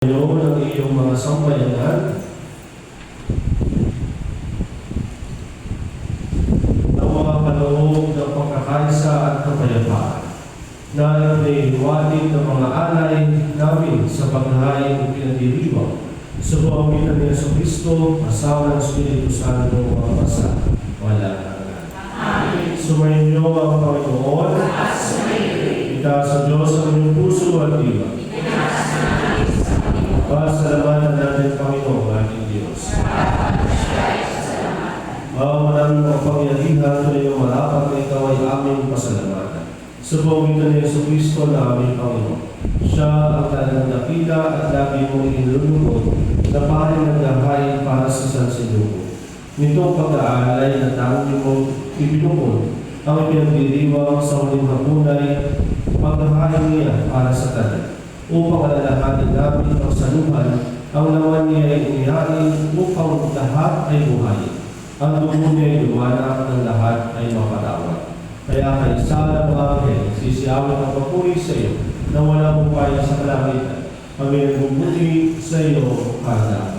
ng iyong mga sambayanan ng mga kaloob ng pagkakaisa at kapayapaan na inihiwatig ng mga alay namin sa paghahain pinagdiriwang sa pamamagitan ni Jesucristo, asawa ng Espiritu Santo, mga basa, wala hanggan. Amen. Sumayin niyo ang Panginoon at itaas sa Diyos ang inyong puso at diwa. Pasalamatan natin, Panginoon, ating Diyos. Maraming kapangyarihan na iyong marapat na ikaw ay aming pasalamatan. Sa pamamagitan ni Jesucristo na aming Panginoon. Siya ang talagang nakita at lagi mong inilulungkot na paring naghahain para sa sansinuko. Nitong pag-aalay na tanging mong ibinukod ang ipinagdiriwang sa huling hapunay, paghahain niya para sa tanan, upang alalahanin namin ang saluhan, ang laman niya ay inihain upang lahat ay buhayin. Ang dugo niya ay lumanak ng lahat ay mapatawad. Kaya kaisa ng mga anghel, sisiyawin ang papuri sa iyo na wala mong payo sa kalangitan. Kami nagbubuti sa iyo kada